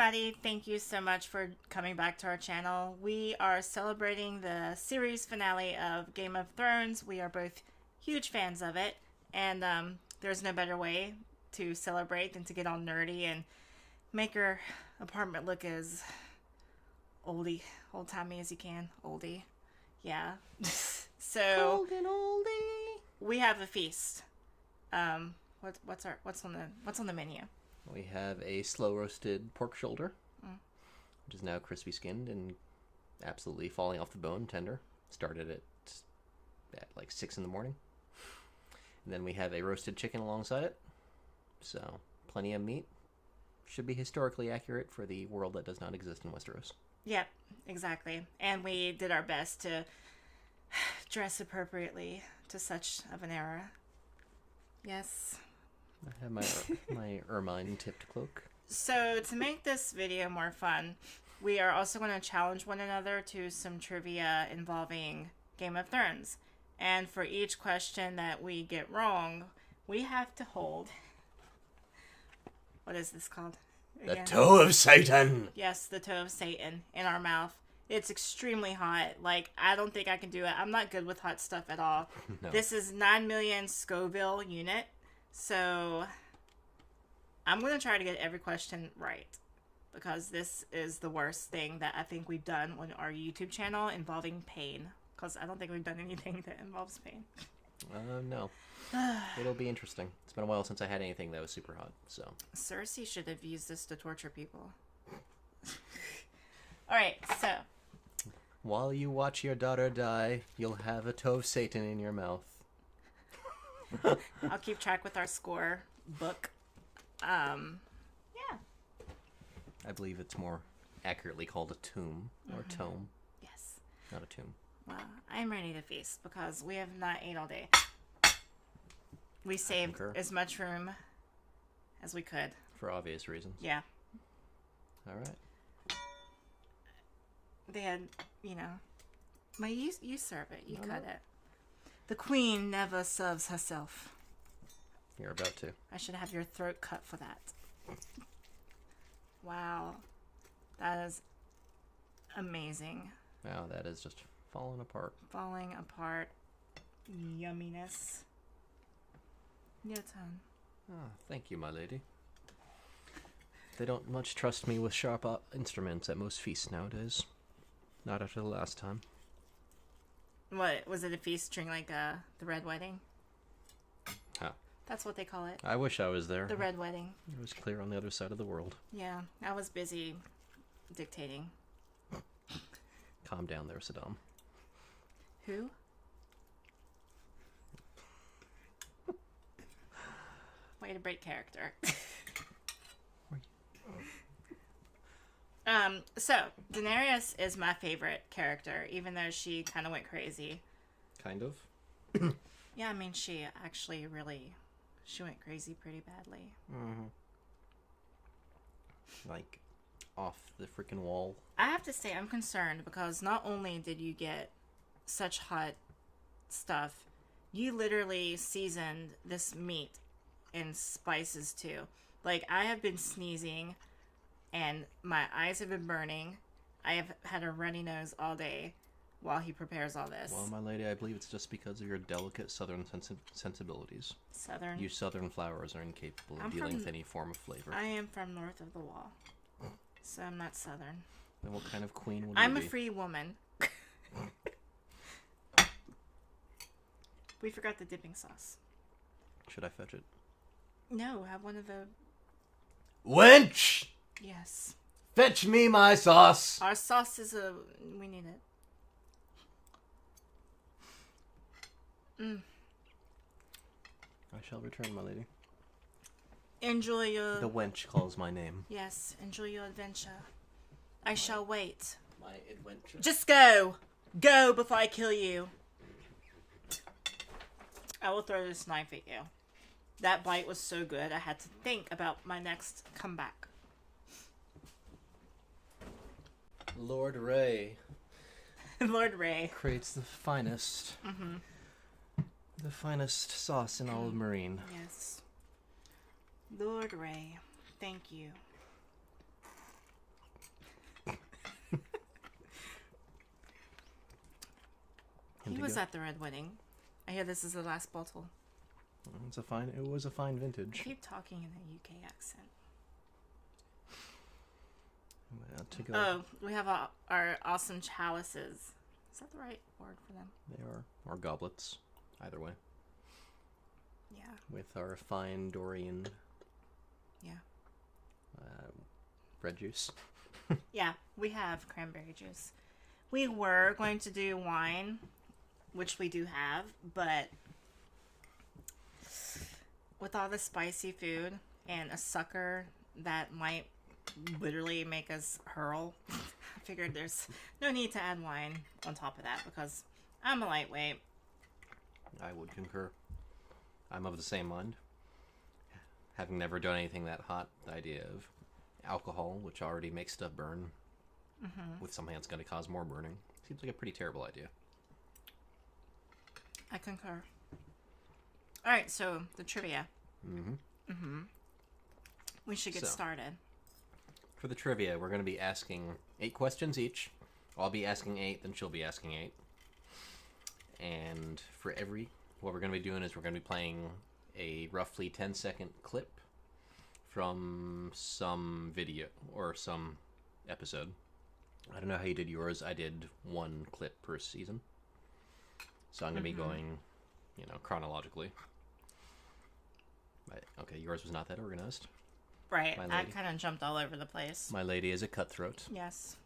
everybody, thank you so much for coming back to our channel. We are celebrating the series finale of Game of Thrones. We are both huge fans of it, and there's no better way to celebrate than to get all nerdy and make your apartment look as old-timey as you can. Oldie. Yeah. So Old and oldie. we have a feast. What's on the menu? We have a slow roasted pork shoulder, which is now crispy skinned and absolutely falling off the bone, tender. Started at like 6 in the morning. And then we have a roasted chicken alongside it. So plenty of meat. Should be historically accurate for the world that does not exist in Westeros. Yep, exactly. And we did our best to dress appropriately to such of an era. Yes. I have my ermine tipped cloak. So to make this video more fun, we are also going to challenge one another to some trivia involving Game of Thrones. And for each question that we get wrong, we have to hold... What is this called? The toe of Satan! Yes, the toe of Satan in our mouth. It's extremely hot. Like, I don't think I can do it. I'm not good with hot stuff at all. No. This is 9 million Scoville unit. So, I'm going to try to get every question right. Because this is the worst thing that I think we've done on our YouTube channel involving pain. Because I don't think we've done anything that involves pain. No. It'll be interesting. It's been a while since I had anything that was super hot, so... Cersei should have used this to torture people. Alright, so... While you watch your daughter die, you'll have a toe of Satan in your mouth. I'll keep track with our score book. Yeah. I believe it's more accurately called a tomb, or tome. Yes. Not a tomb. Well, I'm ready to feast because we have not ate all day. We saved as much room as we could. For obvious reasons. Yeah. Alright. They had, you serve it. You cut it. The queen never serves herself. You're about to. I should have your throat cut for that. Wow. That is amazing. Wow, that is just falling apart. Falling apart. Yumminess. Your turn. Oh, thank you, my lady. They don't much trust me with sharp instruments at most feasts nowadays. Not after the last time. What, was it a feast during, the Red Wedding? Huh. That's what they call it. I wish I was there. The Red Wedding. It was clear on the other side of the world. Yeah, I was busy dictating. Calm down there, Saddam. Who? Way to break character. So, Daenerys is my favorite character, even though she kind of went crazy. Kind of? Yeah, I mean, she actually she went crazy pretty badly. Mm-hmm. Like, off the freaking wall. I have to say, I'm concerned because not only did you get such hot stuff, you literally seasoned this meat in spices too. Like, I have been sneezing and my eyes have been burning. I have had a runny nose all day while he prepares all this. Well, my lady, I believe it's just because of your delicate southern sensibilities. Southern? You southern flowers are incapable of dealing with any form of flavor. I am from north of the wall, so I'm not southern. Then what kind of queen would I'm you a be? free woman. We forgot the dipping sauce. Should I fetch it? No, have one of the... Wench! Yes. Fetch me my sauce! Our sauce is we need it. I shall return, my lady. Enjoy your... The wench calls my name. Yes, enjoy your adventure. I shall wait. My adventure. Just go! Go before I kill you. I will throw this knife at you. That bite was so good, I had to think about my next comeback. Lord Ray. Lord Ray. Creates the finest. Mm-hmm. The finest sauce in all of Marine. Yes. Lord Ray, thank you. was at the Red Wedding. I hear this is the last bottle. It was a fine vintage. I keep talking in a UK accent. Well, to go. Oh, we have our awesome chalices. Is that the right word for them? They are. Or goblets. Either way. Yeah. With our fine Dorian Yeah. red juice. Yeah, we have cranberry juice. We were going to do wine, which we do have, but with all the spicy food and a sucker that might literally make us hurl, I figured there's no need to add wine on top of that because I'm a lightweight. I would concur. I'm of the same mind. Having never done anything that hot, the idea of alcohol, which already makes stuff burn, with something that's going to cause more burning, seems like a pretty terrible idea. I concur. All right, so the trivia. We should get started. For the trivia, we're going to be asking 8 questions each. I'll be asking 8, then she'll be asking 8. And for what we're going to be doing is we're going to be playing a roughly 10-second clip from some video or some episode. I don't know how you did yours. I did 1 clip per season. So I'm going to be going, chronologically. Okay, yours was not that organized. Right, I kind of jumped all over the place. My lady is a cutthroat. Yes,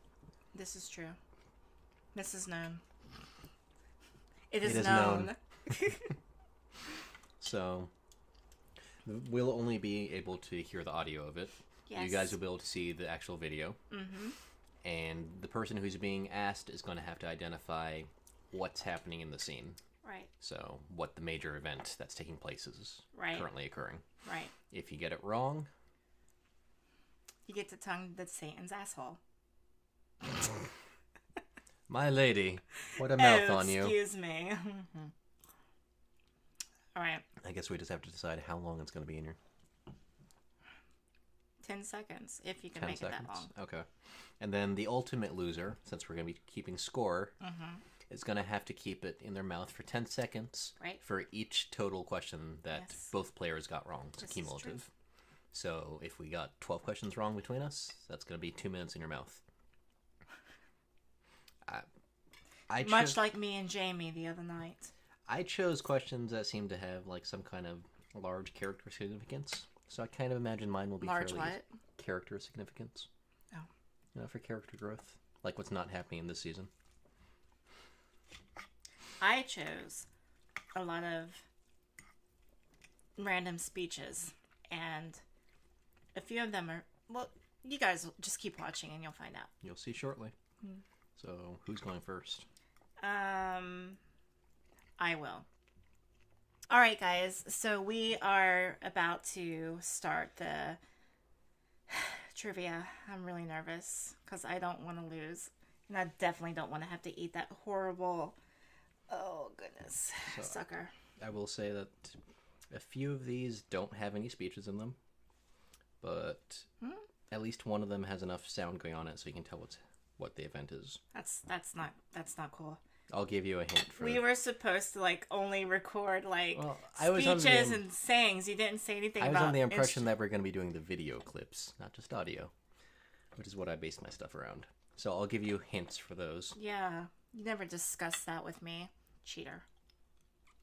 this is true. This is known. It is known. So, we'll only be able to hear the audio of it. Yes. You guys will be able to see the actual video. And the person who's being asked is going to have to identify what's happening in the scene. Right. So, what the major event that's taking place is currently occurring. Right. If you get it wrong, you get to tongue the Satan's asshole. My lady, what a mouth on you. Excuse me. All right. I guess we just have to decide how long it's going to be in here. 10 seconds, if you can 10 make seconds. it that long. Okay. And then the ultimate loser, since we're going to be keeping score, is going to have to keep it in their mouth for 10 seconds for each total question that both players got wrong. It's cumulative. So if we got 12 questions wrong between us, that's going to be 2 minutes in your mouth. Much like me and Jamie the other night. I chose questions that seem to have like some kind of large character significance. So I kind of imagine mine will be large fairly what? Character significance. Oh. For character growth. Like what's not happening in this season. I chose a lot of random speeches, and a few of them are, well, you guys just keep watching and you'll find out. You'll see shortly. So, who's going first? I will. All right, guys. So we are about to start the trivia. I'm really nervous because I don't want to lose. And I definitely don't want to have to eat that horrible, oh goodness, sucker. I will say that a few of these don't have any speeches in them. But at least one of them has enough sound going on it so you can tell what the event is. That's not cool. I'll give you a hint for. We were supposed to only record speeches and sayings. You didn't say anything about. I was on the impression that we're going to be doing the video clips, not just audio, which is what I based my stuff around. So I'll give you hints for those. Yeah, you never discussed that with me, cheater.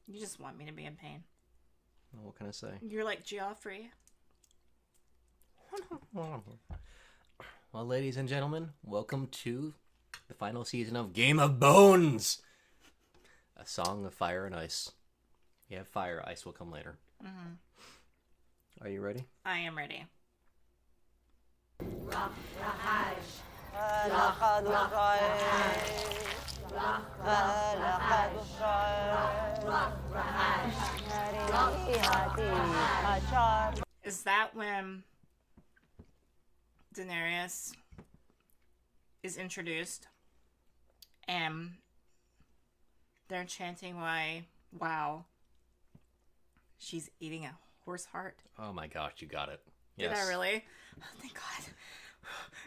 You just want me to be in pain. Well, what can I say? You're like Geoffrey. Well, ladies and gentlemen, welcome to the final season of Game of Bones! A song of fire and ice. You have fire, ice will come later. Are you ready? I am ready. Is that when Daenerys is introduced and they're chanting wow, she's eating a horse heart? Oh my gosh, you got it. Yes. Did I really? Oh, thank God.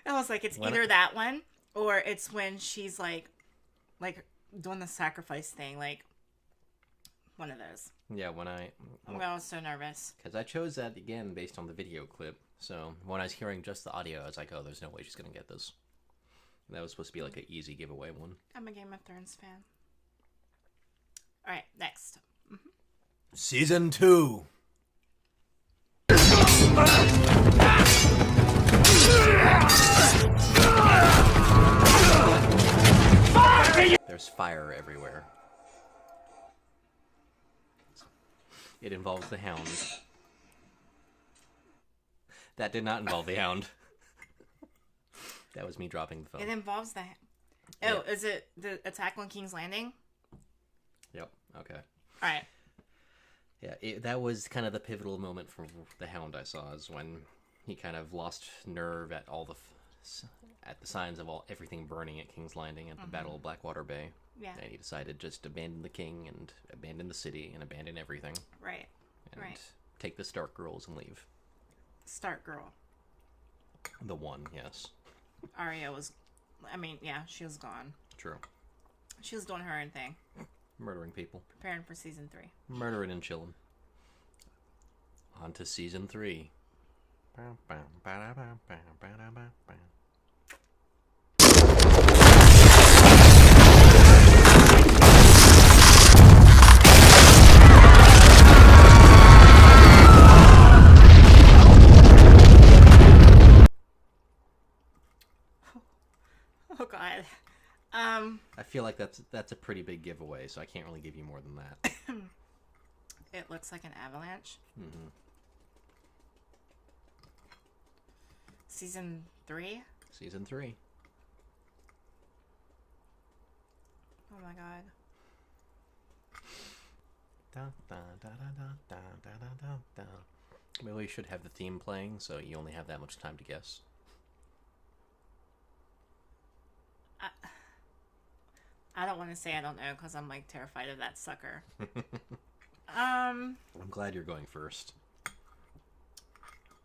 I was like, it's either that one or it's when she's like doing the sacrifice thing, like one of those. Yeah, I was so nervous. Because I chose that again based on the video clip. So when I was hearing just the audio, I was like, oh, there's no way she's going to get this. And that was supposed to be like an easy giveaway one. I'm a Game of Thrones fan. Alright, next. Season 2. There's fire everywhere. It involves the Hound. That did not involve the Hound. That was me dropping the phone. It involves the... Oh, yeah. Is it the attack on King's Landing? Yep, okay. Alright. Yeah, that was kind of the pivotal moment for the Hound I saw, is when he kind of lost nerve at all the signs of everything burning at King's Landing at the Battle of Blackwater Bay. Yeah. And he decided just to abandon the king and abandon the city and abandon everything. Right. And take the Stark girls and leave. Stark girl. The one, yes. Arya was... I mean, yeah, she was gone. True. She was doing her own thing. Murdering people. Preparing for season 3. Murdering and chilling. On to season 3. Oh God. I feel like that's a pretty big giveaway, so I can't really give you more than that. It looks like an avalanche. Mm-hmm. Season 3? Season 3. Oh my God. Maybe we should have the theme playing, so you only have that much time to guess. I don't want to say I don't know, because I'm like terrified of that sucker. I'm glad you're going first.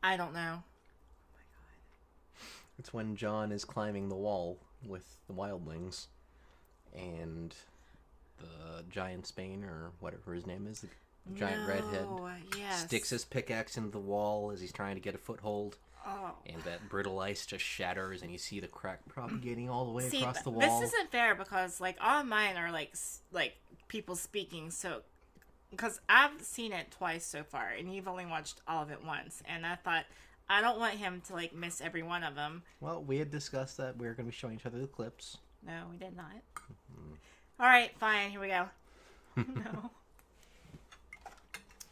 I don't know. Oh my God. It's when Jon is climbing the wall with the wildlings, and the giant Spain, or whatever his name is, the giant redhead, yes. sticks his pickaxe into the wall as he's trying to get a foothold. Oh. And that brittle ice just shatters, and you see the crack propagating all the way across the wall. This isn't fair, because like all mine are like people speaking. So, because I've seen it twice so far, and you've only watched all of it once, and I thought I don't want him to like miss every one of them. Well, we had discussed that we were going to be showing each other the clips. No, we did not. All right, fine. Here we go. No,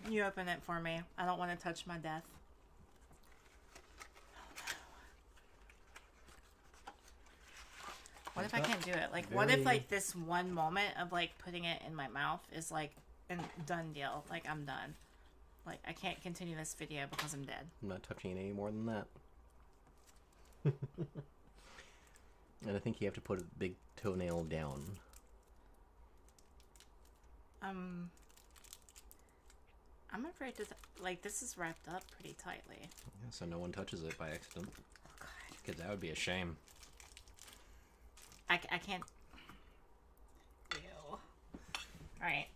you open it for me. I don't want to touch my death. What if I can't do it? Like, what if, like, this one moment of, like, putting it in my mouth is, like, a done deal? Like, I'm done. Like, I can't continue this video because I'm dead. I'm not touching it any more than that. And I think you have to put a big toenail down. I'm afraid to, like, this is wrapped up pretty tightly. Yeah, so no one touches it by accident. Oh, God. Because that would be a shame. I can't. Ew. Alright.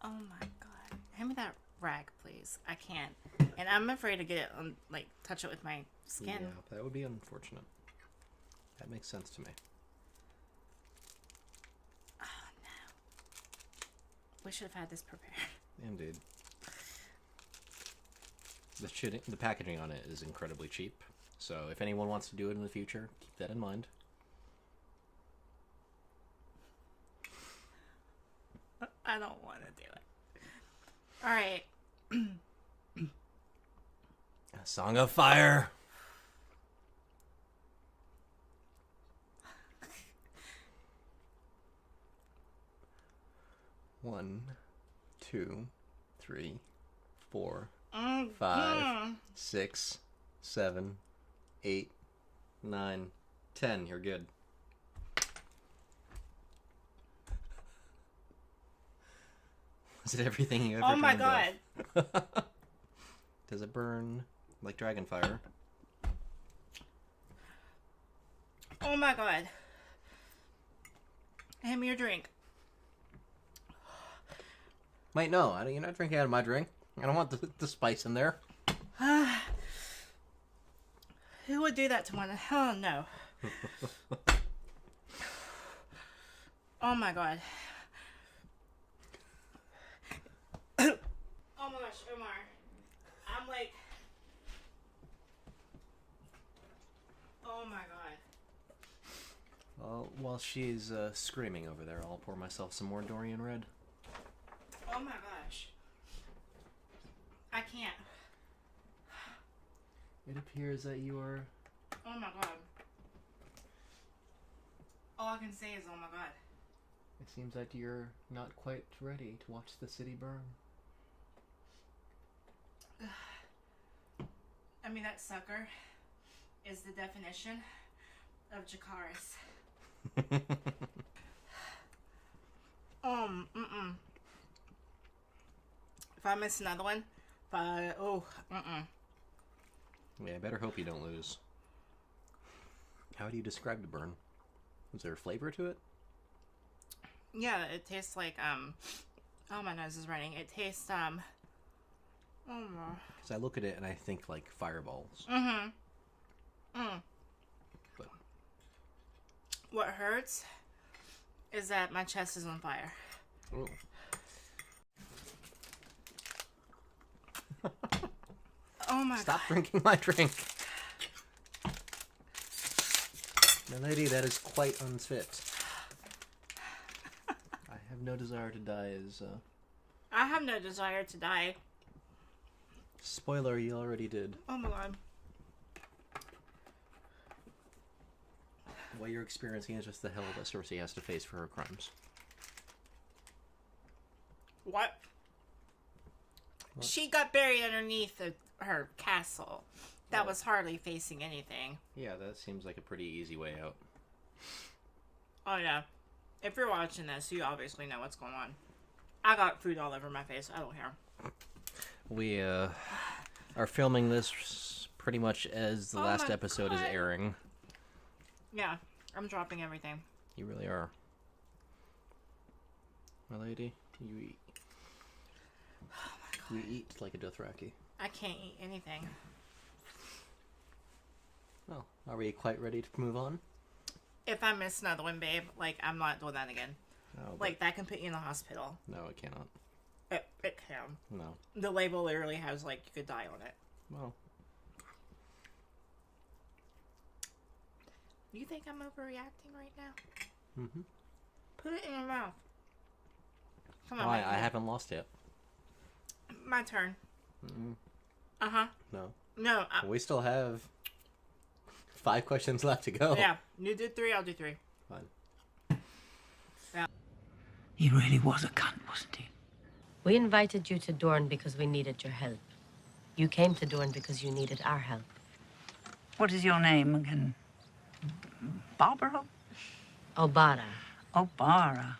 Oh my God. Hand me that rag, please. I can't. And I'm afraid to get it on, like, touch it with my skin. Yeah, that would be unfortunate. That makes sense to me. Oh no. We should have had this prepared. Indeed. The packaging on it is incredibly cheap, so if anyone wants to do it in the future, keep that in mind. I don't want to do it. Alright. A Song of Fire! One, 2, 3, 4, 5, 6, 7, 8, 9, 10. You're good. Was it everything you ever Oh my dreamed God. of? Does it burn? Like Dragonfire. Oh my god. Hand me your drink. Wait, no. You're not drinking out of my drink. I don't want the spice in there. Who would do that to one? Oh, no. Oh my god. Oh my gosh, Omar. I'm like... Oh my god. Well, while she's screaming over there, I'll pour myself some more Dorian Red. Oh my gosh. I can't. It appears that you are... Oh my god. All I can say is, oh my god. It seems that you're not quite ready to watch the city burn. I mean, that sucker is the definition of Jakaris. If I miss another one, Yeah, I better hope you don't lose. How do you describe the burn? Was there a flavor to it? Yeah, it tastes like, oh, my nose is running. It tastes, Because I look at it and I think like fireballs. But what hurts is that my chest is on fire. ooh. Oh my god. Stop drinking my drink. My lady, that is quite unfit. I have no desire to die as, I have no desire to die. Spoiler, you already did. Oh my god. What you're experiencing is just the hell that Cersei has to face for her crimes. What? She got buried underneath her castle. That was hardly facing anything. Yeah, that seems like a pretty easy way out. Oh yeah. If you're watching this, you obviously know what's going on. I got food all over my face. I don't care. We are filming this pretty much as the last episode is airing. Yeah, I'm dropping everything. You really are. My lady, you eat. Oh my god. You eat like a Dothraki. I can't eat anything. Well, are we quite ready to move on? If I miss another one, babe, like, I'm not doing that again. No, Like, that can put you in the hospital. no, it cannot. It can. No. The label literally has, like, you could die on it. Well, You think I'm overreacting right now? mm-hmm. Put it in your mouth. Come on, Oh, I Mikey. haven't lost yet. My turn. Mm-mm. Uh-huh. No. No. We still have 5 questions left to go. Yeah. You do 3, I'll do 3. Fine. Yeah. He really was a cunt, wasn't he? We invited you to Dorne because we needed your help. You came to Dorne because you needed our help. What is your name again? Barbara? Obara. Obara.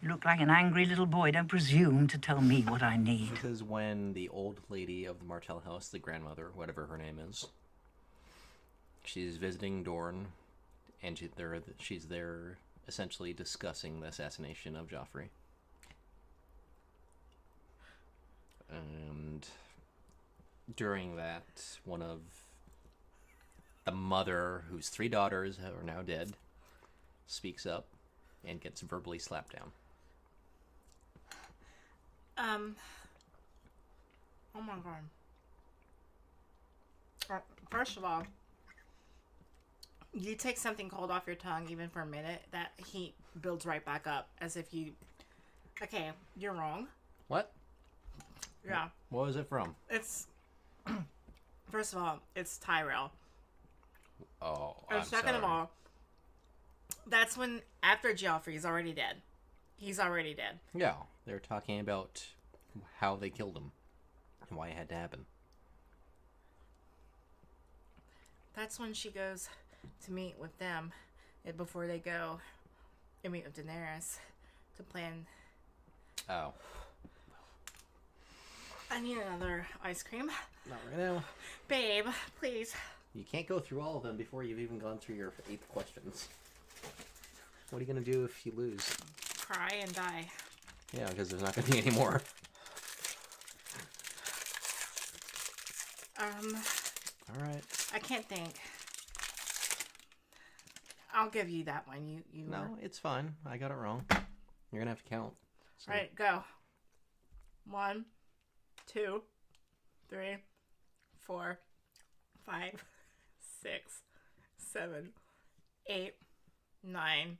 You look like an angry little boy. Don't presume to tell me what I need. This is when the old lady of the Martell house, the grandmother, whatever her name is, she's visiting Dorne, and she's there essentially discussing the assassination of Joffrey. And during that, one of the mother, whose 3 daughters are now dead, speaks up and gets verbally slapped down. Oh my god. First of all, you take something cold off your tongue even for a minute, that heat builds right back up as if you... Okay, you're wrong. What? Yeah. What was it from? It's... First of all, it's Tyrell. Oh, And I'm second sorry. of all, that's when, after Joffrey's already dead. He's already dead. Yeah, they're talking about how they killed him and why it had to happen. That's when she goes to meet with them before they go and meet with Daenerys to plan. Oh. I need another ice cream. Not right now. Babe, please. You can't go through all of them before you've even gone through your 8 questions. What are you going to do if you lose? Cry and die. Yeah, because there's not going to be any more. Alright. I can't think. I'll give you that one. You No, it's fine. I got it wrong. You're going to have to count. So. All right, go. 1, 2, 3, 4, 5, 6, 7, 8, 9,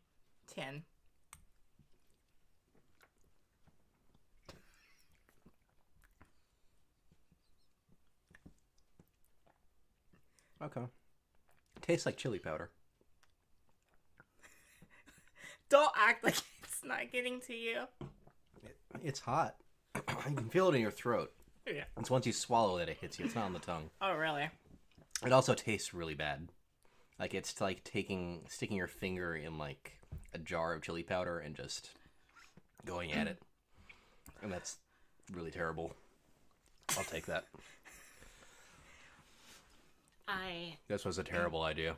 10. Okay. Tastes like chili powder. Don't act like it's not getting to you. It's hot. You can feel it in your throat. Yeah. It's once you swallow that it hits you. It's not on the tongue. Oh, really? It also tastes really bad. Like it's like sticking your finger in like a jar of chili powder and just going at it. And that's really terrible. I'll take that. This was a terrible idea.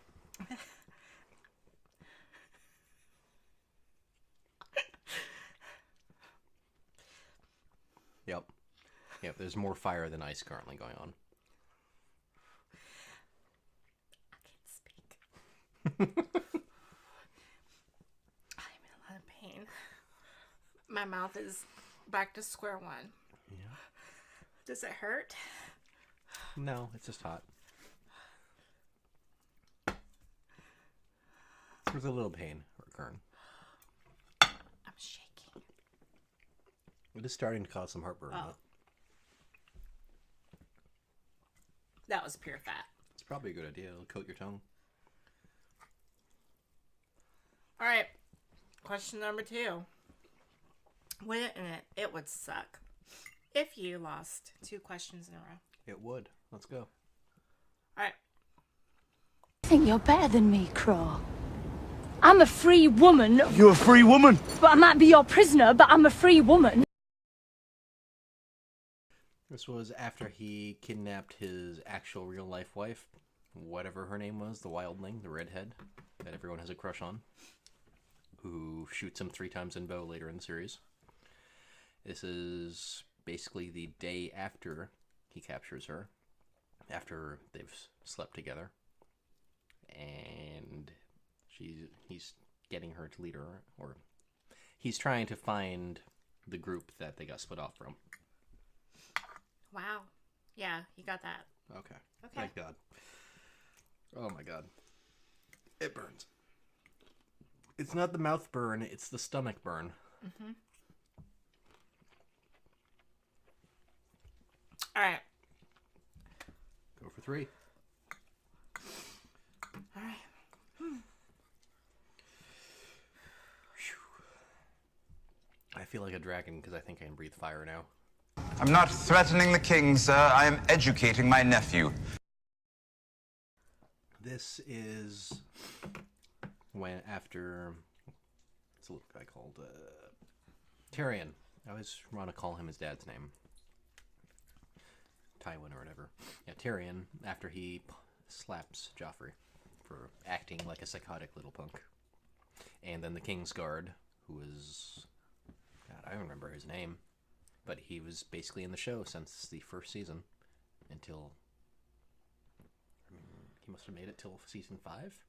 Yep, there's more fire than ice currently going on. I can't speak. I'm in a lot of pain. My mouth is back to square one. Yeah. Does it hurt? No, it's just hot. There's a little pain recurring. I'm shaking. It is starting to cause some heartburn. Oh. That was pure fat. It's probably a good idea. It'll coat your tongue. All right. Question number 2. Wouldn't it would suck if you lost 2 questions in a row. It would. Let's go. All right. I think you're better than me, Crow. I'm a free woman. You're a free woman. But I might be your prisoner, but I'm a free woman. This was after he kidnapped his actual real-life wife, whatever her name was, the wildling, the redhead, that everyone has a crush on, who shoots him 3 times in bow later in the series. This is basically the day after he captures her, after they've slept together, and he's getting her to lead her, or he's trying to find the group that they got split off from. Wow. Yeah, you got that. Okay. Okay. Thank God. Oh my God. It burns. It's not the mouth burn, it's the stomach burn. Mm-hmm. All right. Go for 3. All right. I feel like a dragon because I think I can breathe fire now. I'm not threatening the king, sir. I am educating my nephew. This is when after what's a little guy called Tyrion. I always want to call him his dad's name. Tywin or whatever. Yeah, Tyrion, after he slaps Joffrey for acting like a psychotic little punk. And then the King's Guard, who is... God, I don't remember his name. But he was basically in the show since the first season. Until... he must have made it till season 5.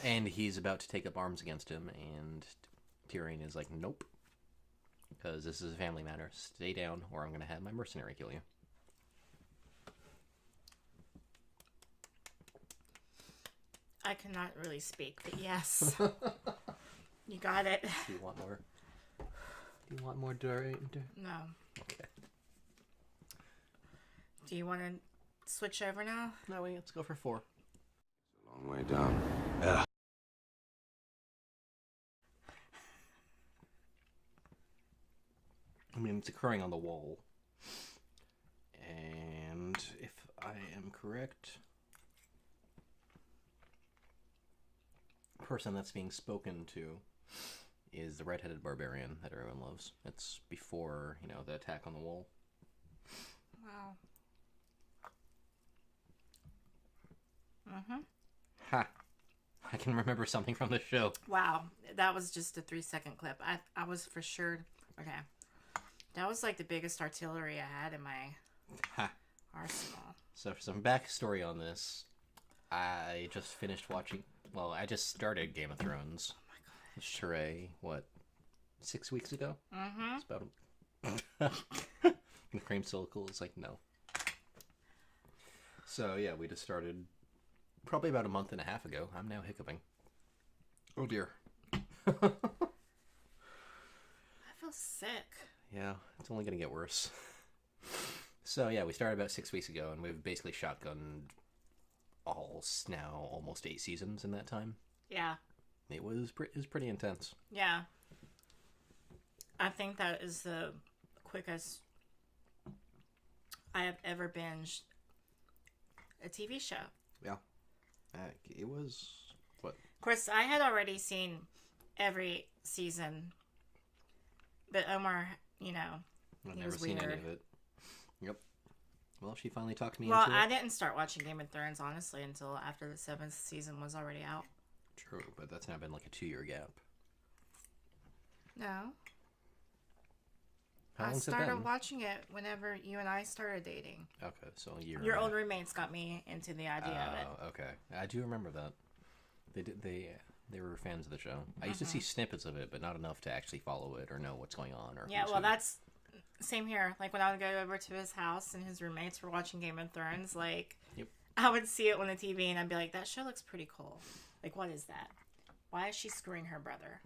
And he's about to take up arms against him, and Tyrion is like, nope. Because this is a family matter. Stay down, or I'm going to have my mercenary kill you. I cannot really speak, but yes. You got it. Do you want more? Do you want more during? No. Okay. Do you want to switch over now? No, wait, let's go for 4. Long way down. Yeah. I mean, it's occurring on the wall. And if I am correct, the person that's being spoken to is the redheaded barbarian that everyone loves. It's before he the attack on the wall. Wow. Mm-hmm. Ha! I can remember something from the show. Wow. That was just a 3-second clip. I was for sure... Okay. That was like the biggest artillery I had in my arsenal. So for some backstory on this, I just finished watching... Well, I just started Game of Thrones. Oh my god. Sheree, what, 6 weeks ago? Mm-hmm. It's about the cream circle is like, no. So yeah, we just started probably about a month and a half ago. I'm now hiccuping. Oh dear. I feel sick. Yeah, it's only going to get worse. So yeah, we started about 6 weeks ago, and we've basically shotgunned now almost 8 seasons in that time. Yeah. It was pretty intense. Yeah. I think that is the quickest I have ever binged a TV show. Yeah. It was... What? Of course, I had already seen every season, but Omar, I've he never was seen weird. any of it. Yep. Well, she finally talked me Well, into it. I didn't start watching Game of Thrones, honestly, until after the 7th season was already out. True, but that's now been like a 2-year gap. No. How I long's it started been? watching it whenever you and I started dating. Okay, so a year. Your and a old roommates got me into the idea of it. Oh, okay. I do remember that. They were fans of the show. I used to see snippets of it, but not enough to actually follow it or know what's going on. Or Yeah, who's well, who. that's same here. Like when I would go over to his house and his roommates were watching Game of Thrones, like Yep. I would see it on the TV and I'd be like, that show looks pretty cool. Like, what is that? Why is she screwing her brother?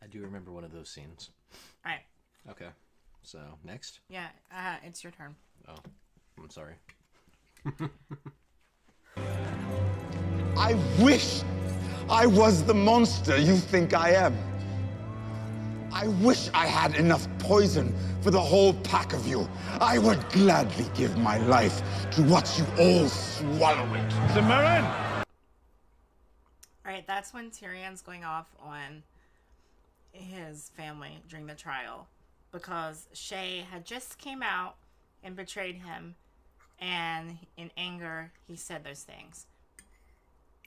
I do remember one of those scenes. All right. Okay, so next. Yeah, it's your turn. Oh, I'm sorry. I wish I was the monster you think I am. I wish I had enough poison for the whole pack of you. I would gladly give my life to watch you all swallow it. Cimarron! All right, that's when Tyrion's going off on his family during the trial because Shay had just came out and betrayed him, and in anger he said those things.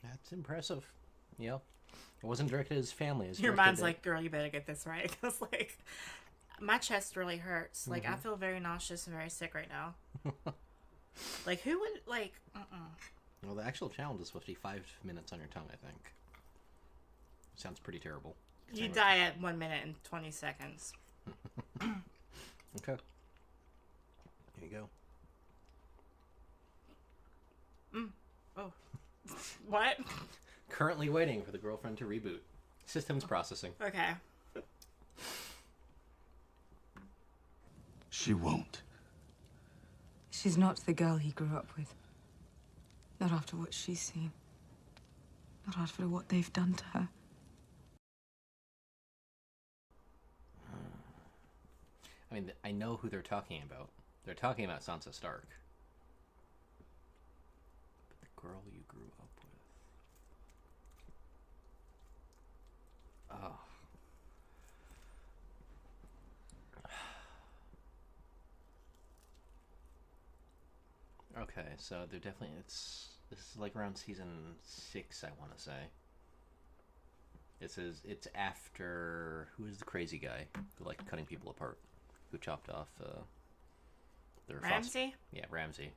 That's impressive. Yeah. It wasn't directed at his family. It was Your directed mind's at- like, girl, you better get this right. Because, like, my chest really hurts. Like, I feel very nauseous and very sick right now. Like, who would, like, Well, the actual challenge is supposed to be 5 minutes on your tongue, I think. Sounds pretty terrible. You die at 1 minute and 20 seconds. Okay. Here you go. Oh. What? Currently waiting for the girlfriend to reboot. Systems processing. Okay. She won't. She's not the girl he grew up with. Not after what she's seen. Not after what they've done to her. I mean, I know who they're talking about. They're talking about Sansa Stark. But the girl you grew up with... Oh. Okay, so they're definitely... This is like around season 6, I want to say. It says it's after... Who is the crazy guy who liked cutting people apart? Who chopped off their Ramsay? Yeah, Ramsay.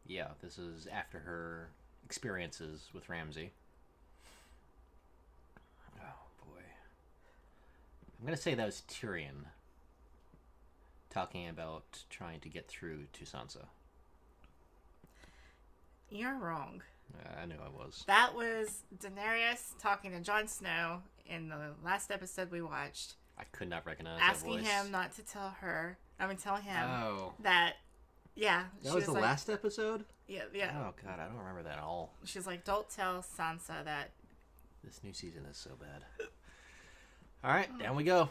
Yeah, this is after her experiences with Ramsay. Oh, boy. I'm going to say that was Tyrion talking about trying to get through to Sansa. You're wrong. I knew I was. That was Daenerys talking to Jon Snow in the last episode we watched. I could not recognize Asking that voice. him not to tell her. Tell him Oh. that, yeah. That she was the like, last episode? Yeah. Oh, God, I don't remember that at all. She's like, don't tell Sansa that. This new season is so bad. All right, down we go.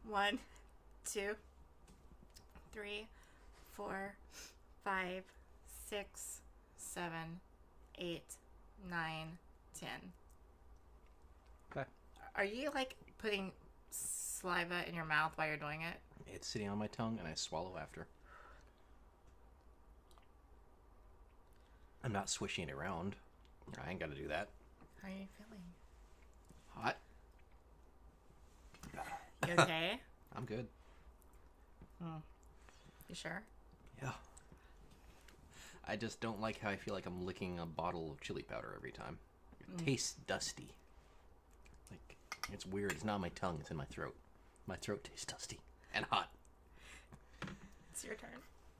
1, 2, 3, 4, 5, 6, 7, 8, 9, 10. Okay. Are you like putting saliva in your mouth while you're doing it? It's sitting on my tongue, and I swallow after. I'm not swishing it around. I ain't got to do that. How are you feeling? Hot. You okay? I'm good. You sure? Yeah. I just don't like how I feel like I'm licking a bottle of chili powder every time. It tastes dusty. Like, it's weird. It's not on my tongue. It's in my throat. My throat tastes dusty and hot. It's your turn.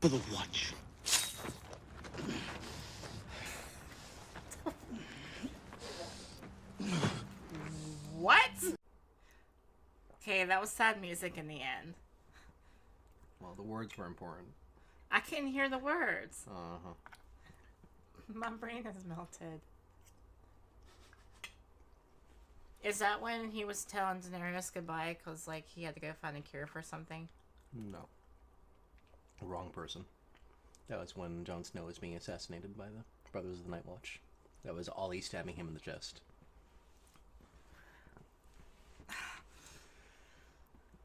For the watch. What? Okay, that was sad music in the end. Well, the words were important. I couldn't hear the words. Uh-huh. My brain has melted. Is that when he was telling Daenerys goodbye because, like, he had to go find a cure for something? No. Wrong person. That was when Jon Snow was being assassinated by the Brothers of the Night Watch. That was Ollie stabbing him in the chest.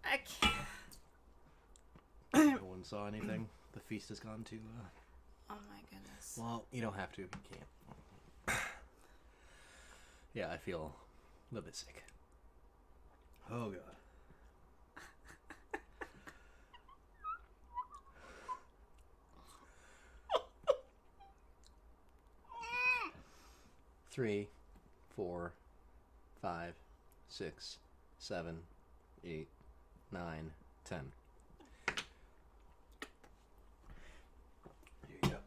I can't. No one saw anything. The feast has gone to, Oh my goodness. Well, you don't have to if you can't. Yeah, I feel a little bit sick. Oh, God. Three, 4, 5, 6, 7, 8, 9, 10. Here you go.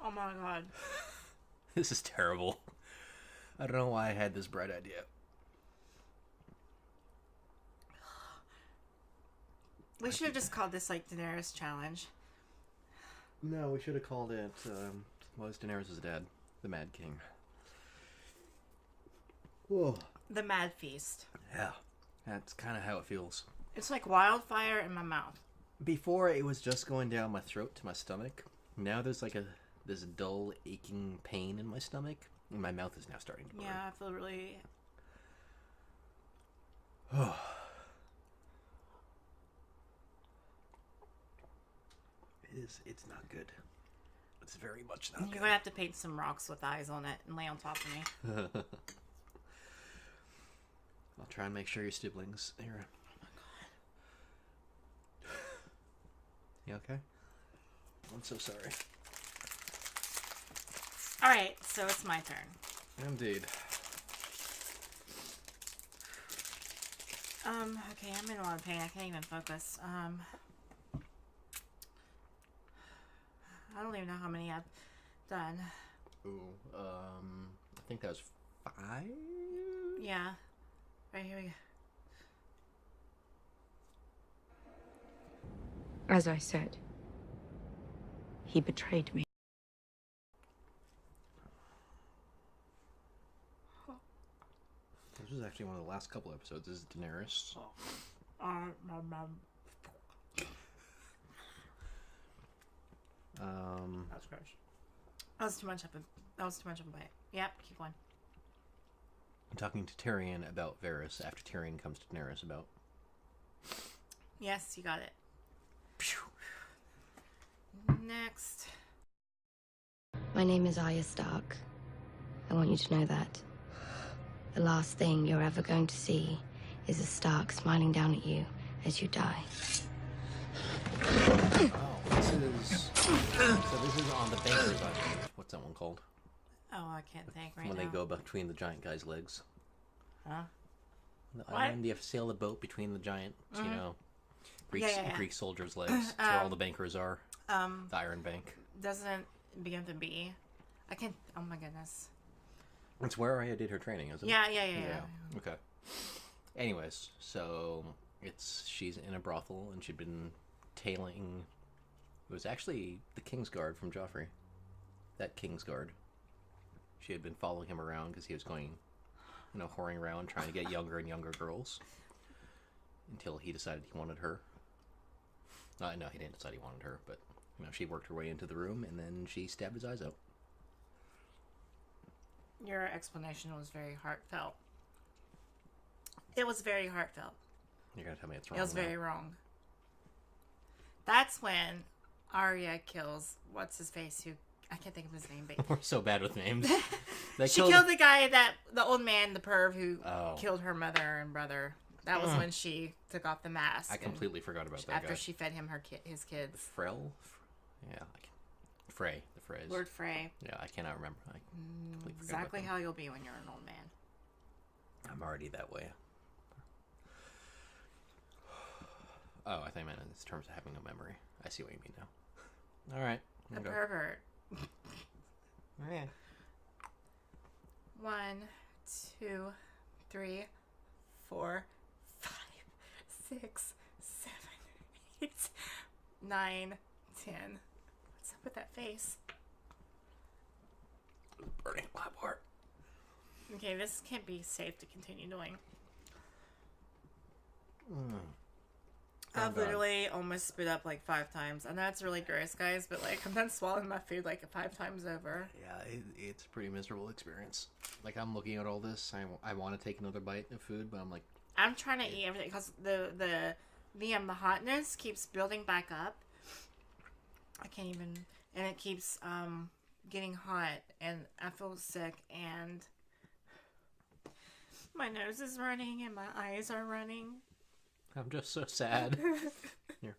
Oh my god. This is terrible. I don't know why I had this bright idea. We should have just called this, like, Daenerys Challenge. No, we should have called it, was Daenerys' dad, the Mad King. Whoa. The Mad Feast. Yeah, that's kind of how it feels. It's like wildfire in my mouth. Before, it was just going down my throat to my stomach. Now there's like this dull, aching pain in my stomach. And my mouth is now starting to burn. Yeah, I feel really... It's not good. It's very much not You're good. gonna have to paint some rocks with eyes on it and lay on top of me. I'll try and make sure your siblings here. Oh my god. You okay? I'm so sorry. Alright, so it's my turn. Indeed. Okay, I'm in a lot of pain. I can't even focus. I don't even know how many I've done. Ooh, I think that was 5? Yeah. Right, here we go. As I said, he betrayed me. This was actually one of the last couple episodes. This is Daenerys. That's gross. That was too much of a bite. Yep, keep going. I'm talking to Tyrion about Varys after Tyrion comes to Daenerys about. Yes, you got it. Next. My name is Arya Stark. I want you to know that. The last thing you're ever going to see is a Stark smiling down at you as you die. Oh, this is on the Banker's Island. What's that one called? Oh, I can't think right When now. they go between the giant guy's legs. Huh? The What? island, you have to sail the boat between the giant, you know, Greek, Yeah. Greek soldiers' legs. That's where all the bankers are. The Iron Bank. Doesn't begin with a B. I can't. Oh my goodness. It's where Arya did her training, isn't it? Yeah. Okay. Anyways, so she's in a brothel and she'd been tailing. It was actually the Kingsguard from Joffrey. That Kingsguard. She had been following him around because he was going whoring around trying to get younger and younger girls until he decided he wanted her. No, he didn't decide he wanted her, but she worked her way into the room and then she stabbed his eyes out. Your explanation was very heartfelt. It was very heartfelt. You're gonna tell me it's wrong. It was very wrong. That's when Arya kills what's his face, who I can't think of his name, but we're so bad with names. She killed the guy the old man, the perv who Oh. killed her mother and brother. That was when she took off the mask. I completely forgot about that after guy. she fed him his kids. Frell? Yeah. Frey. The phrase. Lord Frey. Yeah, I cannot remember. I completely forgot Exactly about how you'll be when you're an old man. them. I'm already that way. Oh, I think I meant in terms of having no memory. I see what you mean now. All right. A pervert. Yeah. 1, 2, 3, 4, 5, 6, 7, 8, 9, 10. What's up with that face? Burning clapboard. Okay, this can't be safe to continue doing. I've literally almost spit up like 5 times. I know it's really gross, guys, but like I'm done swallowing my food like 5 times over. Yeah, it's a pretty miserable experience. Like, I'm looking at all this. I want to take another bite of food, but I'm like... I'm trying to eat everything because the hotness keeps building back up. I can't even... And it keeps getting hot, and I feel sick, and my nose is running, and my eyes are running. I'm just so sad. Here.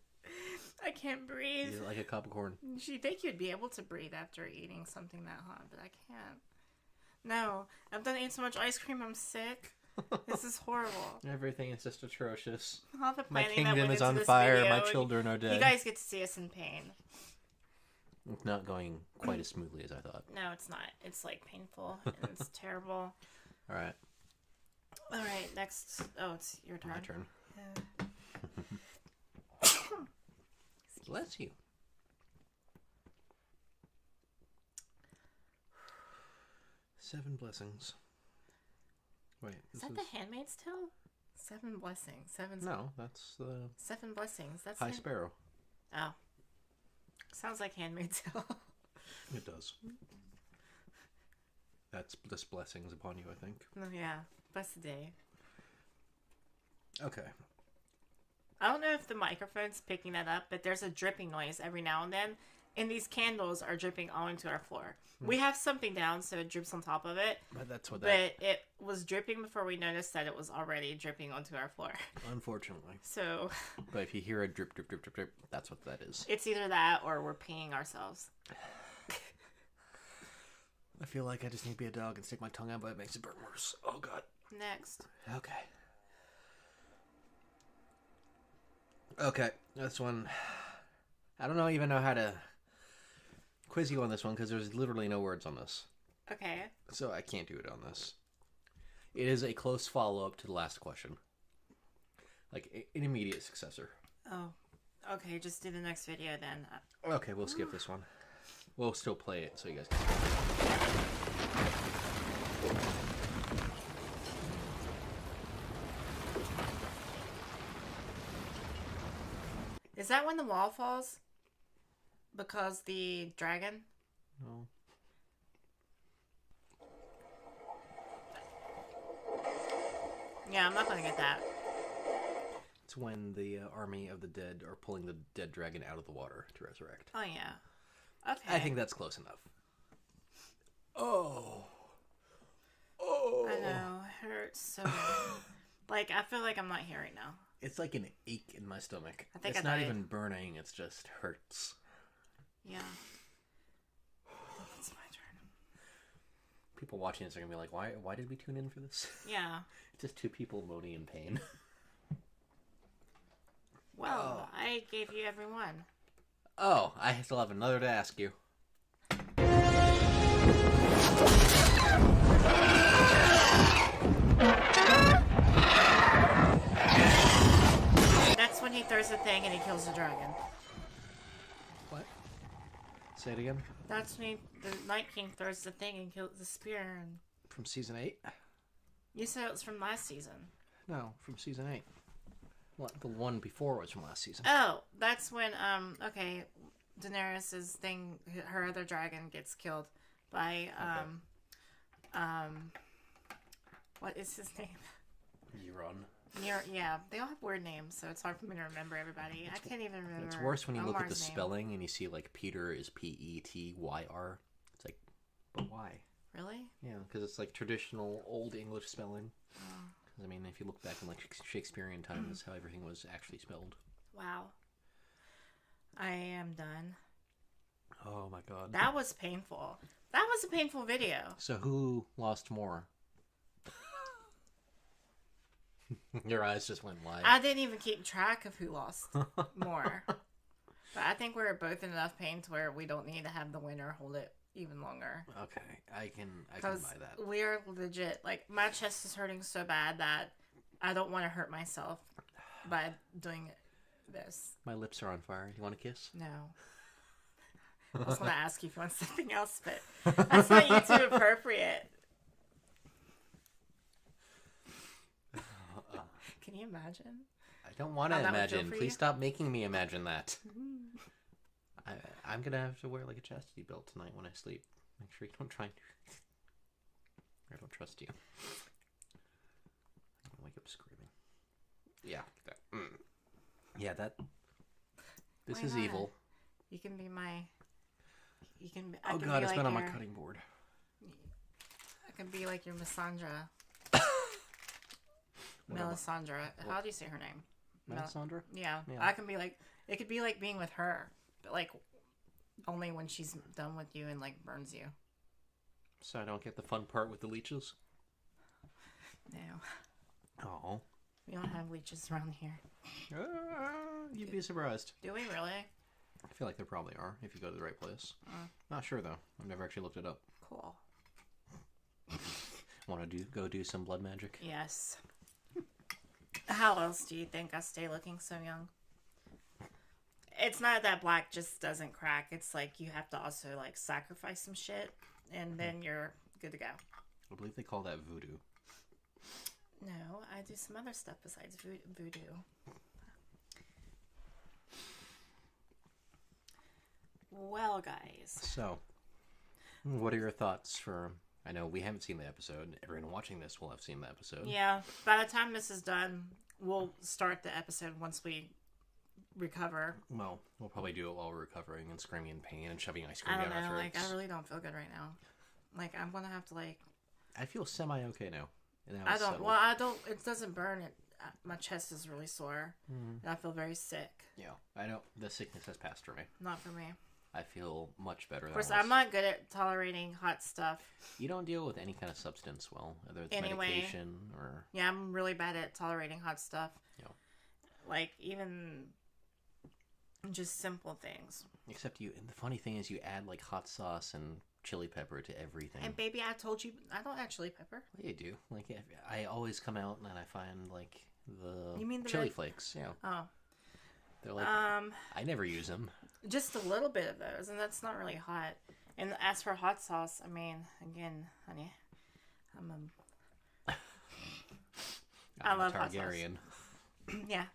I can't breathe. Eat it like a cup of corn. You'd think you'd be able to breathe after eating something that hot, but I can't. No, I've done eating so much ice cream, I'm sick. This is horrible. Everything is just atrocious. All the My planning that kingdom went is into on this fire. video, My children are dead. You guys get to see us in pain. It's not going quite as smoothly as I thought. No, it's not. It's like painful and it's terrible. All right. All right, next. Oh, it's your turn. My turn. Bless you. Seven blessings. Wait. Is that the Handmaid's Tale? 7 blessings. No, that's the 7 blessings. That's High Sparrow. Oh. Sounds like Handmaid's Tale. It does. That's this blessings upon you, I think. Oh, yeah. Blessed day. Okay. I don't know if the microphone's picking that up, but there's a dripping noise every now and then, and these candles are dripping onto our floor. We have something down, so it drips on top of it. But that's what But it was dripping before we noticed that it was already dripping onto our floor. Unfortunately. So... But if you hear a drip, drip, drip, drip, drip, that's what that is. It's either that or we're peeing ourselves. I feel like I just need to be a dog and stick my tongue out, but it makes it burn worse. Oh, God. Next. Okay. Okay, this one. I don't even know how to quiz you on this one because there's literally no words on this. Okay. So I can't do it on this. It is a close follow-up to the last question. Like, an immediate successor. Oh. Okay, just do the next video then. Okay, we'll skip this one. We'll still play it so you guys can... Is that when the wall falls? Because the dragon? No. Yeah, I'm not gonna get that. It's when the army of the dead are pulling the dead dragon out of the water to resurrect. Oh, yeah. Okay. I think that's close enough. Oh. I know. It hurts so bad. Like, I feel like I'm not here right now. It's like an ache in my stomach. I think it's I not died. even burning, it's just hurts. Yeah. It's my turn. People watching this are going to be like, why did we tune in for this? Yeah. It's just 2 people moaning in pain. Well, I gave you every one. Oh, I still have another to ask you. That's when he throws the thing and he kills the dragon. What? Say it again. That's when the Night King throws the thing and kills the spear. And... From season 8? You said it was from last season. No, from season 8. Well, the one before was from last season. Oh, that's when okay, Daenerys's thing, her other dragon gets killed by what is his name? Euron. Yeah, they all have weird names, so it's hard for me to remember everybody. I can't even remember. It's worse when you look at the Omar's name. spelling and you see like Peter is Petyr. It's like, but why? Really? Yeah, because it's like traditional Old English spelling. Because I mean, if you look back in like Shakespearean times, that's how everything was actually spelled. Wow. I am done. Oh my god. That was painful. That was a painful video. So who lost more? Your eyes just went wide. I didn't even keep track of who lost more. But I think we're both in enough pain to where we don't need to have the winner hold it even longer. Okay, I can buy that. We are legit, like, my chest is hurting so bad that I don't want to hurt myself by doing this. My lips are on fire. You want a kiss? No. I was going to ask you if you want something else, but that's not YouTube appropriate. Can you imagine? I don't want to How that would imagine. feel for Please you? stop making me imagine that. I'm going to have to wear like a chastity belt tonight when I sleep. Make sure you don't try and do I don't trust you. I'm going to wake up screaming. Yeah. Yeah, that... This Why is not? evil. You can be my... You can. Oh can god, be it's like been on my your- cutting board. I can be like your Melisandre. Melisandre. How do you say her name? Melisandre? Yeah. Yeah. I can be like. It could be like being with her, but like only when she's done with you and like burns you. So I don't get the fun part with the leeches? No, Oh. we don't have leeches around here. You'd be surprised. Do we really? I feel like there probably are, if you go to the right place. Not sure, though. I've never actually looked it up. Cool. Want to go do some blood magic? Yes. How else do you think I stay looking so young? It's not that black just doesn't crack. It's like you have to also like sacrifice some shit, and then you're good to go. I believe they call that voodoo. No, I do some other stuff besides voodoo. Well, guys. So, what are your thoughts for... I know we haven't seen the episode. Everyone watching this will have seen the episode. Yeah, by the time this is done, we'll start the episode once we recover. Well, we'll probably do it while we're recovering and screaming in pain and shoving ice cream I don't down know, our like, throats. I really don't feel good right now. Like, I'm gonna have to, like... I feel semi-okay now. I don't, it doesn't burn. My chest is really sore. And I feel very sick. Yeah, I know. The sickness has passed for me. Not for me. I feel much better Of than course, I was. I'm not good at tolerating hot stuff. You don't deal with any kind of substance well, whether it's Anyway. medication or... Yeah, I'm really bad at tolerating hot stuff. Yeah. Like, even just simple things. Except you... And the funny thing is you add, like, hot sauce and chili pepper to everything. And baby, I told you, I don't add chili pepper. Well, you do. Like, I always come out and I find, like, the, You mean the chili red- flakes. Yeah. Oh. They're like... I never use them. Just a little bit of those, and that's not really hot. And as for hot sauce, I mean, again, honey, I love hot sauce. Targaryen. Yeah.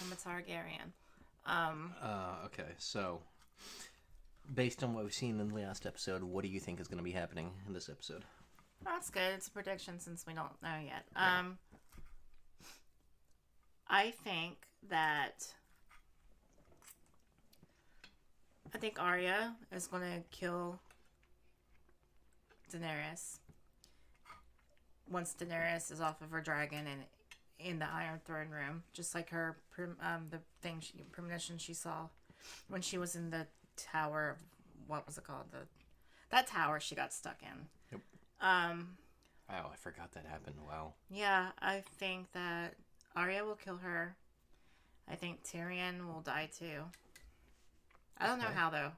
I'm a Targaryen. Okay, so... Based on what we've seen in the last episode, what do you think is going to be happening in this episode? That's good. It's a prediction since we don't know yet. Yeah. I think Arya is going to kill Daenerys once Daenerys is off of her dragon and in the Iron Throne room, just like her premonition she saw when she was in the tower. What was it called? That tower she got stuck in. Yep. Wow, I forgot that happened. Wow. Yeah, I think that Arya will kill her. I think Tyrion will die too. I don't know how though.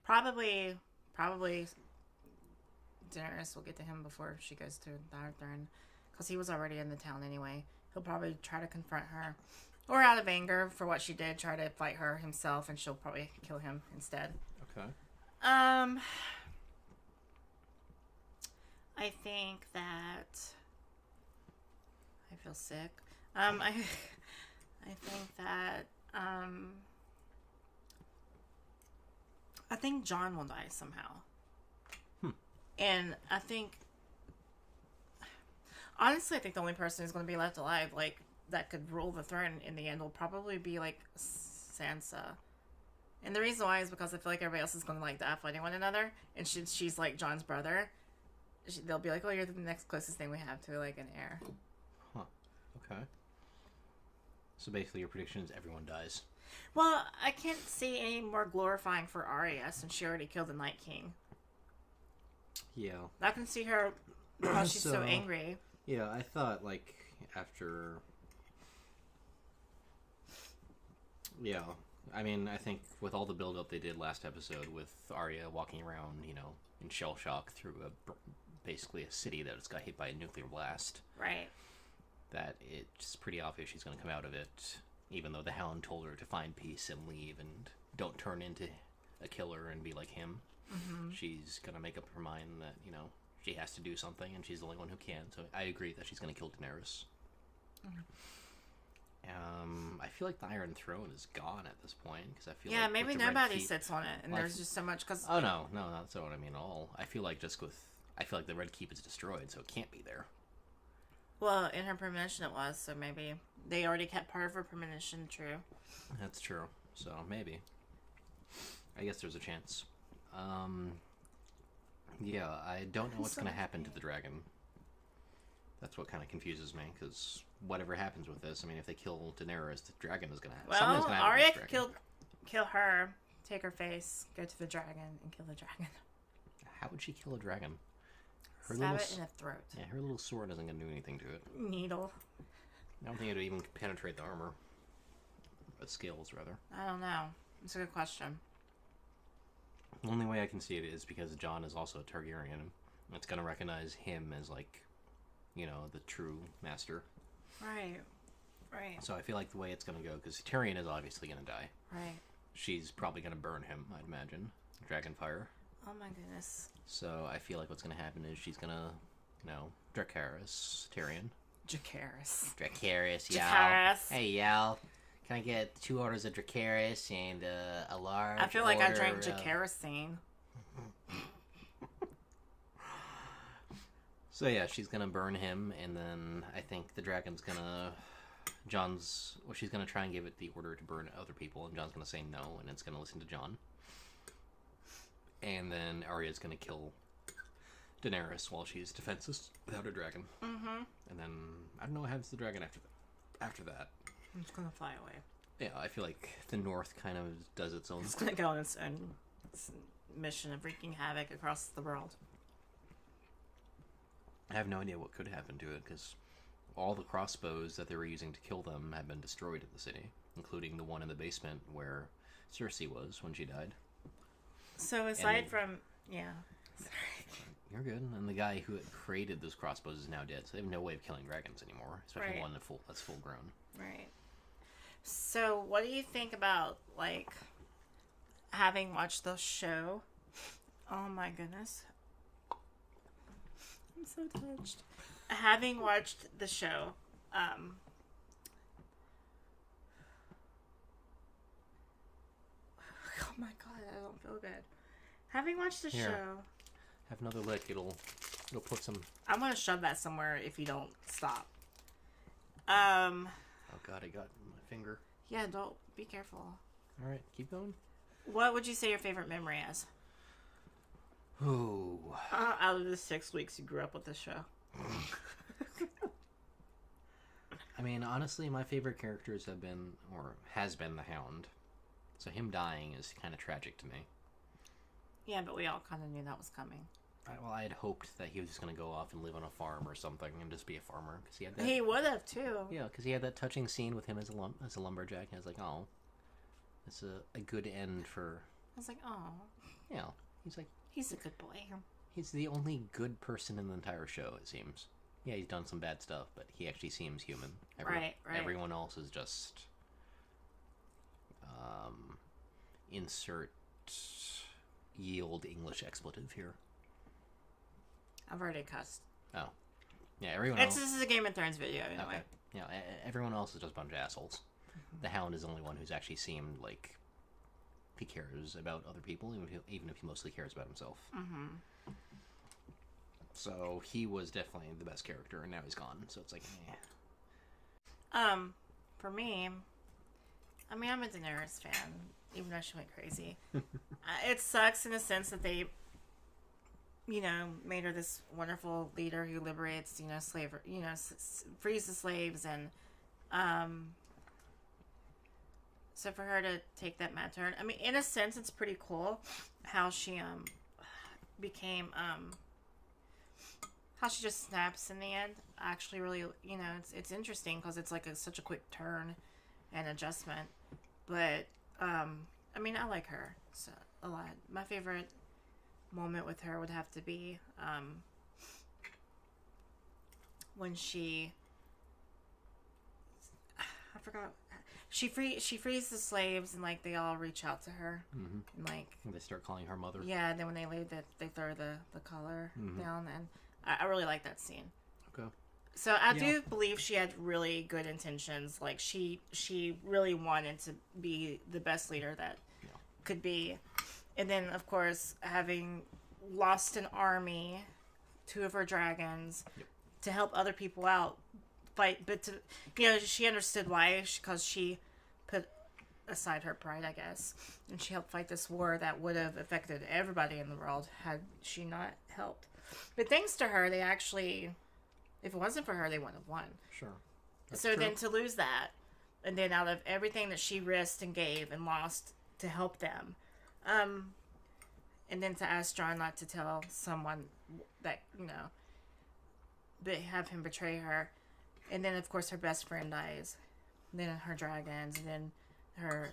Probably Daenerys will get to him before she goes to the Iron Throne, because he was already in the town anyway. He'll probably try to confront her, or out of anger for what she did, try to fight her himself, and she'll probably kill him instead. Okay. I think that I feel sick. I think that I think John will die somehow. And I think, honestly, I think the only person who's going to be left alive, like, that could rule the throne in the end will probably be, like, Sansa. And the reason why is because I feel like everybody else is going to, like, die fighting one another. And she's like, John's brother. They'll be like, oh, you're the next closest thing we have to, like, an heir. Huh. Okay. So basically your prediction is everyone dies. Well, I can't see any more glorifying for Arya since she already killed the Night King. Yeah. I can see her because she's so angry. Yeah, I thought, like, after... Yeah. I mean, I think with all the build-up they did last episode with Arya walking around, you know, in shell shock through basically a city that has got hit by a nuclear blast. Right. That it's pretty obvious she's going to come out of it, even though the Hound told her to find peace and leave and don't turn into a killer and be like him. Mm-hmm. She's going to make up her mind that, you know, she has to do something and she's the only one who can. So I agree that she's going to kill Daenerys. Mm-hmm. I feel like the Iron Throne is gone at this point because I feel like maybe nobody sits on it and like, there's just so much because no, that's not what I mean at all. I feel like the Red Keep is destroyed, so it can't be there. Well, in her premonition it was, so maybe they already kept part of her premonition true. That's true. So maybe. I guess there's a chance. Yeah, I don't know what's going to happen to the dragon. That's what kind of confuses me, because whatever happens with this, I mean, if they kill Daenerys, the dragon is going to happen. Well, Arya could kill her, take her face, go to the dragon, and kill the dragon. How would she kill a dragon? Stab it in the throat. Yeah, her little sword isn't going to do anything to it. Needle. I don't think it would even penetrate the armor. The scales, rather. I don't know. It's a good question. The only way I can see it is because Jon is also a Targaryen. It's going to recognize him as, like, you know, the true master. Right. So I feel like the way it's going to go, because Tyrion is obviously going to die. Right. She's probably going to burn him, I'd imagine. Dragonfire. Oh my goodness. So I feel like what's going to happen is she's going to, you know, Dracarys Tyrion. Dracarys, y'all. Hey, y'all. Can I get 2 orders of Dracarys and a large I feel like I drank Dracarysine. So yeah, she's gonna burn him, and then I think the dragon's gonna... she's gonna try and give it the order to burn other people, and Jon's gonna say no, and it's gonna listen to Jon. And then Arya's gonna kill Daenerys while she's defenseless without a dragon. Mm-hmm. And then, I don't know what happens to the dragon after that. It's gonna fly away. Yeah, I feel like the North kind of does its own... It's gonna go on its own mission of wreaking havoc across the world. I have no idea what could happen to it, because all the crossbows that they were using to kill them have been destroyed in the city, including the one in the basement where Cersei was when she died. So aside from... Yeah. Sorry. You're good. And the guy who had created those crossbows is now dead, so they have no way of killing dragons anymore, especially one that's full grown. Right. So what do you think about, like, having watched the show? Oh my goodness. I'm so touched. Having watched the show, oh my god, I don't feel good. Having watched the show... Have another lick, it'll put some... I'm gonna shove that somewhere if you don't stop. Oh god, I got my finger. Yeah, don't... Be careful. Alright, keep going. What would you say your favorite memory is? Ooh. Out of the 6 weeks you grew up with this show. I mean, honestly, my favorite characters have been, or has been, the Hound. So him dying is kind of tragic to me. Yeah, but we all kind of knew that was coming. Well, I had hoped that he was just going to go off and live on a farm or something and just be a farmer. Cause he had that, he would have, too. Yeah, because he had that touching scene with him as a lumberjack. And I was like, oh, it's a good end for... I was like, oh. Yeah, he's like... He's a good boy. He's the only good person in the entire show, it seems. Yeah, he's done some bad stuff, but he actually seems human. Right. Everyone else is just... insert yield English expletive here. I've already cussed. Oh. Yeah, everyone else. This is a Game of Thrones video, anyway. Okay. Yeah, everyone else is just a bunch of assholes. The Hound is the only one who's actually seemed like he cares about other people, even if he mostly cares about himself. Mm-hmm. So he was definitely the best character, and now he's gone. So it's like, For me, I mean, I'm a Daenerys fan, even though she went crazy. It sucks in the sense that they, made her this wonderful leader who liberates, frees the slaves, and, so for her to take that mad turn, I mean, in a sense, it's pretty cool how she, became, how she just snaps in the end. Actually, really, it's interesting because it's like such a quick turn and adjustment. But I mean, I like her so a lot. My favorite moment with her would have to be when she, I forgot. She frees the slaves, and like they all reach out to her, and like they start calling her mother. Yeah, and then when they leave, they throw the collar down, and I really like that scene. Okay. So I do believe she had really good intentions. Like she really wanted to be the best leader that could be, and then of course having lost an army, 2 of her dragons, to help other people out fight, but she understood why, because she put aside her pride, I guess, and she helped fight this war that would have affected everybody in the world had she not helped. But thanks to her, they actually, if it wasn't for her, they wouldn't have won. Sure. So then to lose that, and then out of everything that she risked and gave and lost to help them, and then to ask Jon not to tell someone that, but have him betray her. And then, of course, her best friend dies. And then her dragons, and then her,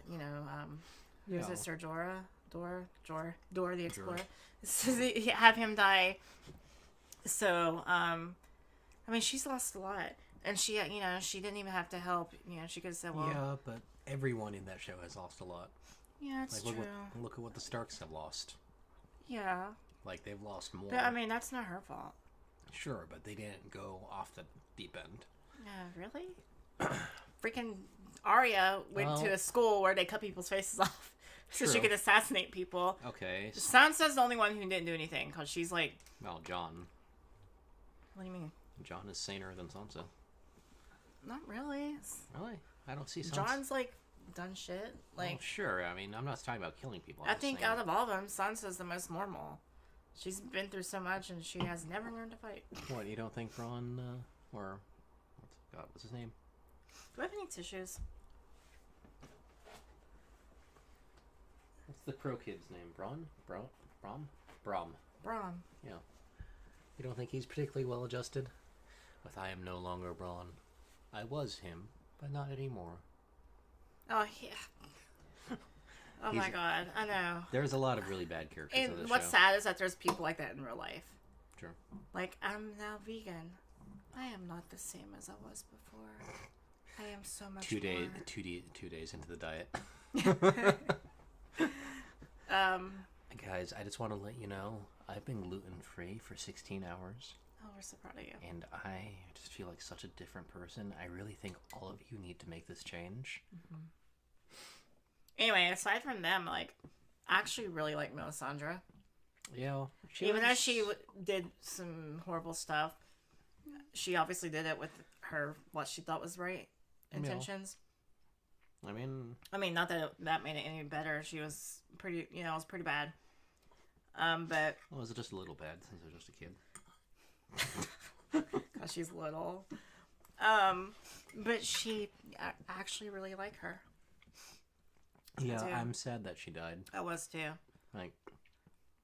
is it Ser Jorah? Dor the Explorer. So have him die. So, I mean, she's lost a lot. And she, she didn't even have to help. She could have said, well... Yeah, but everyone in that show has lost a lot. Yeah, it's true. Look at what the Starks have lost. Yeah. Like, they've lost more. But, I mean, that's not her fault. Sure, but they didn't go off the deep end. Really? Freaking Arya went to a school where they cut people's faces off so she could assassinate people. Okay. Sansa's the only one who didn't do anything, because she's like... Well, Jon. What do you mean? Jon is saner than Sansa. Not really. Really? I don't see Sansa. Jon's, like, done shit. Like, well, sure. I mean, I'm not talking about killing people. I think out of all of them, Sansa's the most normal. She's been through so much, and she has never learned to fight. What, you don't think Bronn, or... what's his name? Do I have any tissues? What's the Crow Kid's name? Brom? Bronn. Yeah. You don't think he's particularly well adjusted? With I am no longer Bronn. I was him, but not anymore. Oh, yeah. Oh my god, I know. There's a lot of really bad characters in this what's show. sad is that there's people like that in real life. Sure. Like, I'm now vegan. I am not the same as I was before. I am so much more. 2 days into the diet. Guys, I just want to let you know, I've been gluten-free for 16 hours. Oh, we're so proud of you. And I just feel like such a different person. I really think all of you need to make this change. Mm-hmm. Anyway, aside from them, like, I actually really like Melisandre. Yeah. Even though she did some horrible stuff, she obviously did it with her, what she thought was right intentions. I mean, not that that made it any better. She was pretty, it was pretty bad. But... Well, was it just a little bad since I was just a kid? Because she's little. But I actually really like her. Yeah, I'm sad that she died. I was too. Like,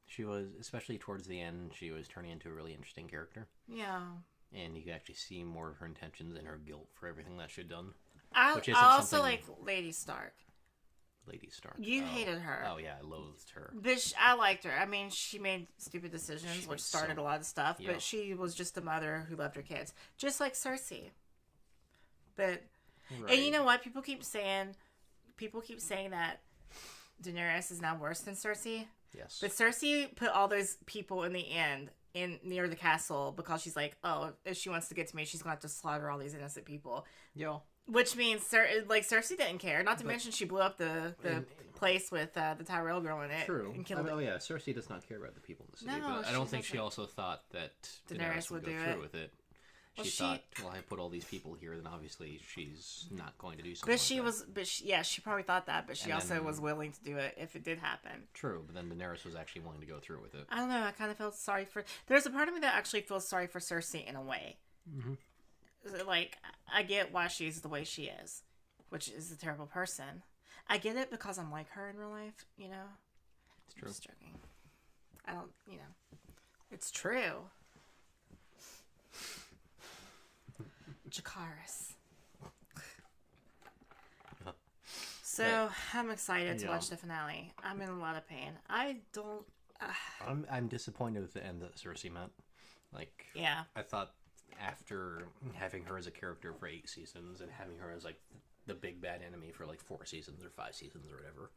she was, especially towards the end, she was turning into a really interesting character. Yeah. And you could actually see more of her intentions and her guilt for everything that she'd done. I also like Lady Stark. Lady Stark. You hated her. Oh, yeah, I loathed her. But I liked her. I mean, she made stupid decisions, which started a lot of stuff, but she was just a mother who loved her kids. Just like Cersei. But, right. And you know what? People keep saying that Daenerys is now worse than Cersei. Yes. But Cersei put all those people in the end in near the castle because she's like, oh, if she wants to get to me, she's gonna have to slaughter all these innocent people. Yo. Which means, Cersei didn't care. Not to mention she blew up the place with the Tyrell girl in it. True. And killed Oh yeah, Cersei does not care about the people in the city. No, but I don't she think she doesn't. also thought that Daenerys would would go do through it. with it. Well, She thought, well, I put all these people here, then obviously she's not going to do something. But she probably thought that, but she And also then- was willing to do it if it did happen. True, but then Daenerys was actually willing to go through with it. I don't know. I kind of felt sorry for. There's a part of me that actually feels sorry for Cersei in a way. Mm-hmm. Like, I get why she's the way she is, which is a terrible person. I get it because I'm like her in real life. You know. It's true. I'm just joking. I don't. You know. It's true. Jakaris. So I'm excited to watch the finale. I'm in a lot of pain. I don't. I'm disappointed with the end that Cersei meant. Like, Yeah. I thought after having her as a character for 8 seasons and having her as like the big bad enemy for like 4 seasons or 5 seasons or whatever,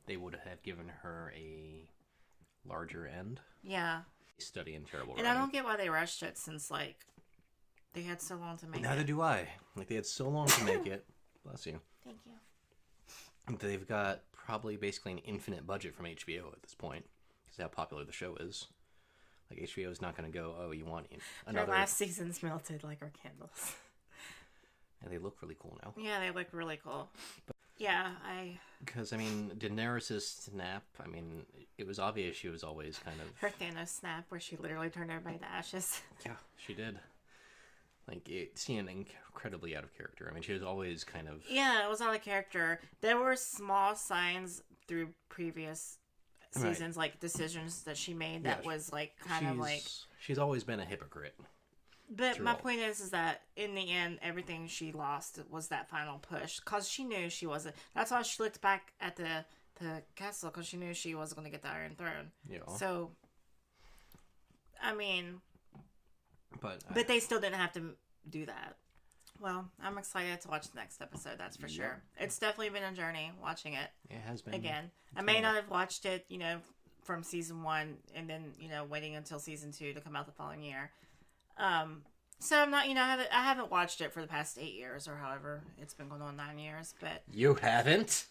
they would have given her a larger end. Yeah. Study in terrible And writing. I don't get why they rushed it since like they had so long to make Neither it. do I. Like, they had so long to make it. Bless you. Thank you. They've got probably basically an infinite budget from HBO at this point, because how popular the show is. Like, HBO is not going to go, oh, you want another... Their last season's melted like our candles. And they look really cool now. Yeah, they look really cool. Yeah, Because, I mean, Daenerys' snap, I mean, it was obvious she was always kind of... her Thanos snap where she literally turned everybody to ashes. Yeah, she did. Like, it seemed incredibly out of character. I mean, she was always kind of... Yeah, it was out of character. There were small signs through previous seasons, like decisions that she made that was like kind of like. She's always been a hypocrite. But my throughout. point is that in the end, everything she lost was that final push because she knew she wasn't. That's why she looked back at the castle because she knew she wasn't going to get the Iron Throne. Yeah. So, I mean, But they still didn't have to do that. Well, I'm excited to watch the next episode. That's for sure. It's definitely been a journey watching it. It has been. Again, I may not have watched it, from season 1 and then, waiting until season 2 to come out the following year. So I'm not, I haven't watched it for the past 8 years or however it's been going on 9 years, but You haven't?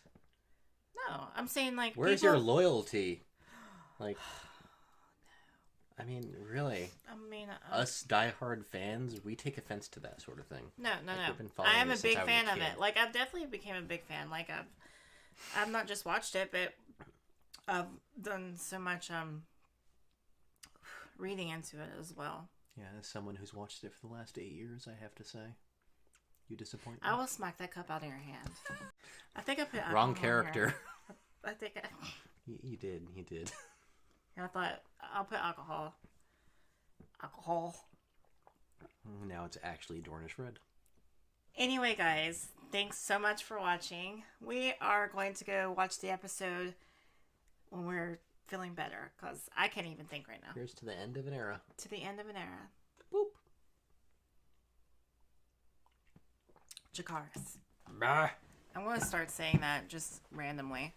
no, I'm saying like Where's people, your loyalty? Like, I mean, really, I mean, us diehard fans, we take offense to that sort of thing. no. we've been following I am a this since big I was a fan of kid. it. Like I've definitely became a big fan. Like I've not just watched it, but I've done so much reading into it as well. Yeah, as someone who's watched it for the last 8 years, I have to say, you disappoint me. I will smack that cup out of your hand. I think I put alcohol Wrong in character. here. I think You did. I thought I'll put alcohol. Now it's actually Dornish Red. Anyway, guys, thanks so much for watching. We are going to go watch the episode when we're feeling better, because I can't even think right now. Here's to the end of an era. To the end of an era. Boop. Jakaris. Bah. I'm going to start saying that just randomly.